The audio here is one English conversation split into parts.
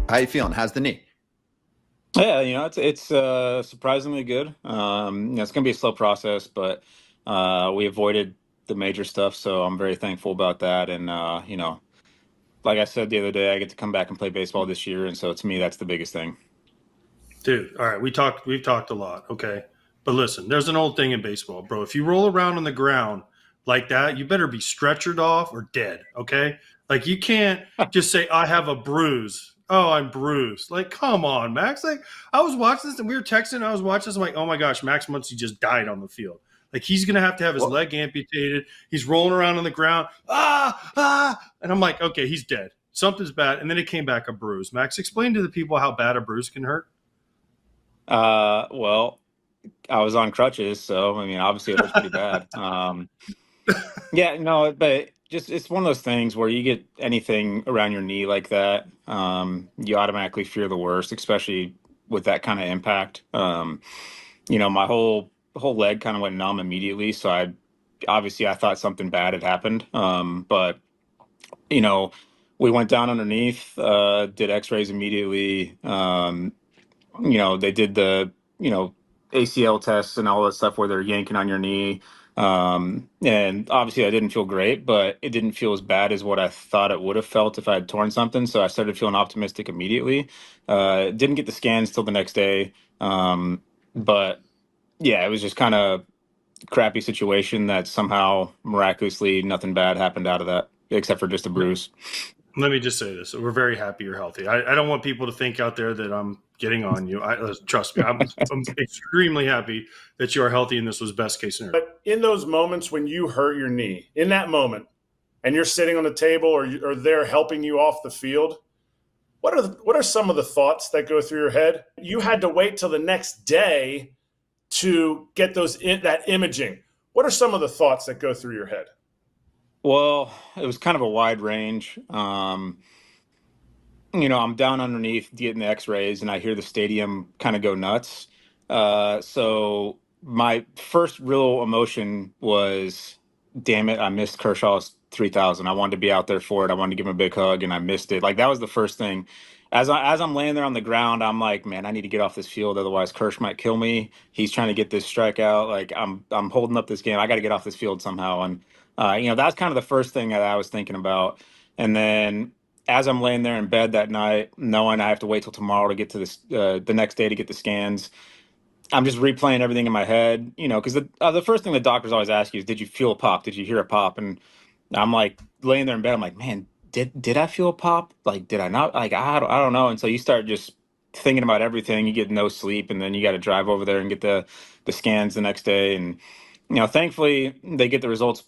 How you feeling? How's the knee? Yeah, it's surprisingly good. It's gonna be a slow process, but we avoided the major stuff, so I'm very thankful about that. And like I said the other day, I get to come back and play baseball this year, and so to me, that's the biggest thing. Dude, all right, we've talked a lot, okay? But listen, there's an old thing in baseball, bro. If you roll around on the ground like that, you better be stretchered off or dead, okay? Like you can't just say I have a bruise. Oh, I'm bruised. Like, come on, Max. Like, I was watching this and we were texting. I was watching this. I'm like, oh my gosh, Max Muncy just died on the field. Like, he's gonna have to have his Well, leg amputated. He's rolling around on the ground. And I'm like, okay, he's dead. Something's bad. And then it came back a bruise. Max, explain to the people how bad a bruise can hurt. well, I was on crutches, so I mean, obviously it hurts pretty bad. Yeah, no, but just it's one of those things where you get anything around your knee like that, you automatically fear the worst, especially with that kind of impact. My whole leg kind of went numb immediately, so I thought something bad had happened. But you know, we went down underneath, did X-rays immediately. They did the ACL tests and all that stuff where they're yanking on your knee. And obviously, I didn't feel great, but it didn't feel as bad as what I thought it would have felt if I had torn something. So I started feeling optimistic immediately. Didn't get the scans till the next day. But yeah, it was just kind of crappy situation that somehow miraculously nothing bad happened out of that, except for just a bruise. Let me just say this: we're very happy you're healthy. I don't want people to think out there that I'm getting on you. Trust me, I'm extremely happy that you are healthy, and this was best case scenario. But in those moments when you hurt your knee, in that moment, and you're sitting on the table or they're helping you off the field, what are some of the thoughts that go through your head? You had to wait till the next day to get that imaging. What are some of the thoughts that go through your head? Well, it was kind of a wide range. I'm down underneath getting the X-rays, and I hear the stadium kind of go nuts. So my first real emotion was, damn it, I missed Kershaw's 3,000. I wanted to be out there for it. I wanted to give him a big hug, and I missed it. Like that was the first thing. As I'm laying there on the ground, I'm like, man, I need to get off this field, otherwise Kersh might kill me. He's trying to get this strikeout. Like I'm holding up this game. I got to get off this field somehow. And that's kind of the first thing that I was thinking about. And then as I'm laying there in bed that night, knowing I have to wait till tomorrow to get to this, the next day to get the scans, I'm just replaying everything in my head, because the first thing the doctors always ask you is, did you feel a pop? Did you hear a pop? And I'm like laying there in bed. I'm like, man, did I feel a pop? Like, did I not? Like, I don't know. And so you start just thinking about everything. You get no sleep, and then you got to drive over there and get the scans the next day. And thankfully they get the results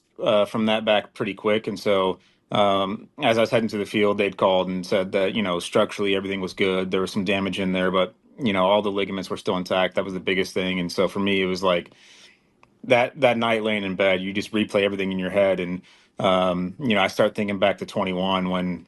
from that back pretty quick. And so as I was heading to the field, they'd called and said that structurally everything was good. There was some damage in there, but all the ligaments were still intact. That was the biggest thing. And so for me, it was like that night laying in bed, you just replay everything in your head. And I start thinking back to 21 when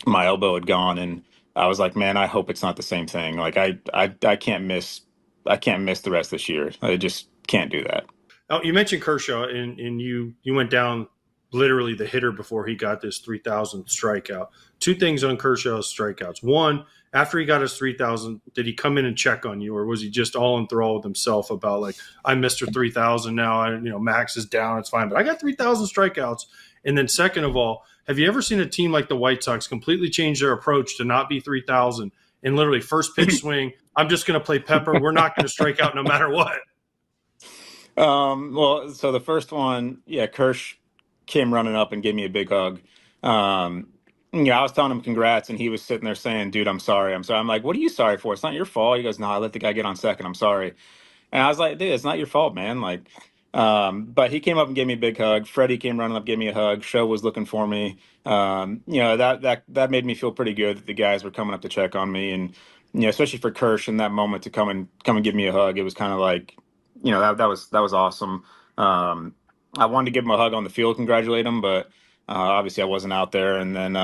my elbow had gone, and I was like, man, I hope it's not the same thing. Like I can't miss the rest of this year. I just can't do that. Oh, you mentioned Kershaw, and you went down literally the hitter before he got this 3,000th strikeout. Two things on Kershaw's strikeouts. One, after he got his 3,000, did he come in and check on you, or was he just all enthralled with himself about like, I'm Mr. 3,000 now, Max is down, it's fine, but I got 3,000 strikeouts. And then second of all, have you ever seen a team like the White Sox completely change their approach to not be 3,000 and literally first pitch swing, I'm just going to play pepper, we're not going to strike out no matter what? Well, so the first one, yeah, Kersh came running up and gave me a big hug. I was telling him congrats, and he was sitting there saying, dude, I'm sorry. I'm sorry. I'm like, what are you sorry for? It's not your fault. He goes, no, I let the guy get on second. I'm sorry. And I was like, dude, it's not your fault, man. Like, but he came up and gave me a big hug. Freddie came running up, gave me a hug. Show was looking for me. That made me feel pretty good that the guys were coming up to check on me. And, especially for Kersh in that moment to come and give me a hug, it was kind of like, that was awesome. I wanted to give him a hug on the field, congratulate him, but obviously I wasn't out there. And then,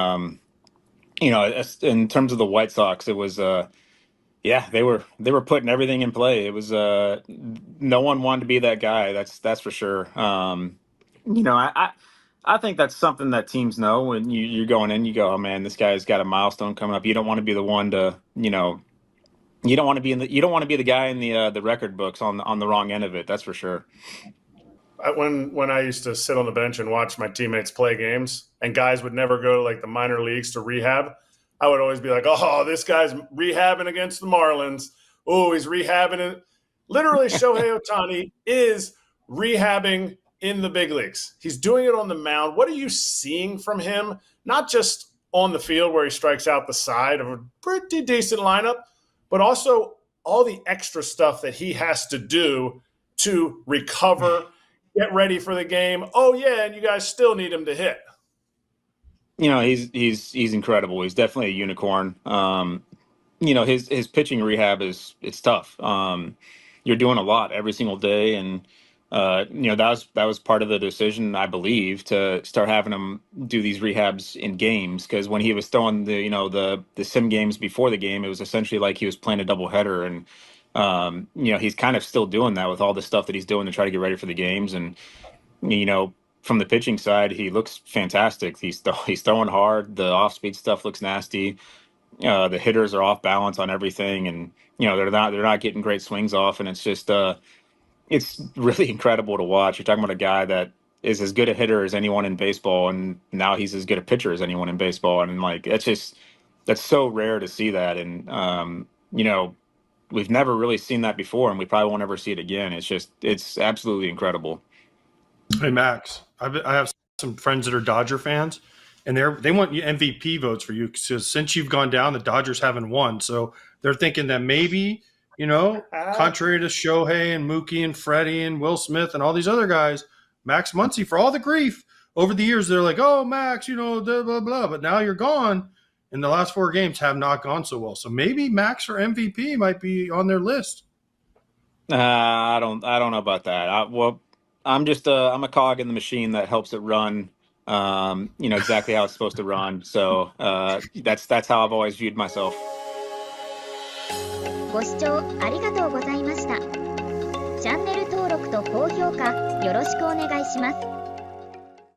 in terms of the White Sox, it was, yeah, they were putting everything in play. It was, no one wanted to be that guy. That's for sure. I I think that's something that teams know when you're going in. You go, oh man, this guy's got a milestone coming up. You don't want to be the one to, you don't want to be you don't want to be the guy in the record books on the wrong end of it. That's for sure. When I used to sit on the bench and watch my teammates play games, and guys would never go to like the minor leagues to rehab, I would always be like, oh, this guy's rehabbing against the Marlins. Oh, he's rehabbing it. Literally, Shohei Ohtani is rehabbing in the big leagues. He's doing it on the mound. What are you seeing from him? Not just on the field where he strikes out the side of a pretty decent lineup, but also all the extra stuff that he has to do to recover, get ready for the game. Oh, yeah, and you guys still need him to hit. He's incredible. He's definitely a unicorn. His pitching rehab it's tough. You're doing a lot every single day, and that was part of the decision, I believe, to start having him do these rehabs in games, because when he was throwing the sim games before the game, it was essentially like he was playing a doubleheader, and he's kind of still doing that with all the stuff that he's doing to try to get ready for the games. And from the pitching side, he looks fantastic. He's throwing hard. The off-speed stuff looks nasty. The hitters are off balance on everything, and they're not getting great swings off, and it's just it's really incredible to watch. You're talking about a guy that is as good a hitter as anyone in baseball, and now he's as good a pitcher as anyone in baseball, and like that's so rare to see that, and we've never really seen that before, and we probably won't ever see it again. It's absolutely incredible. Hey Max, I have some friends that are Dodger fans, and they want MVP votes for you because since you've gone down, the Dodgers haven't won. So they're thinking that maybe, contrary to Shohei and Mookie and Freddie and Will Smith and all these other guys, Max Muncy, for all the grief over the years, they're like, oh, Max, blah, blah, blah. But now you're gone, and the last 4 games have not gone so well. So maybe Max for MVP might be on their list. I don't know about that. I'm just I'm a cog in the machine that helps it run, exactly how it's supposed to run. So that's how I've always viewed myself. ご視聴ありがとうございました。チャンネル登録と高評価よろしくお願いします。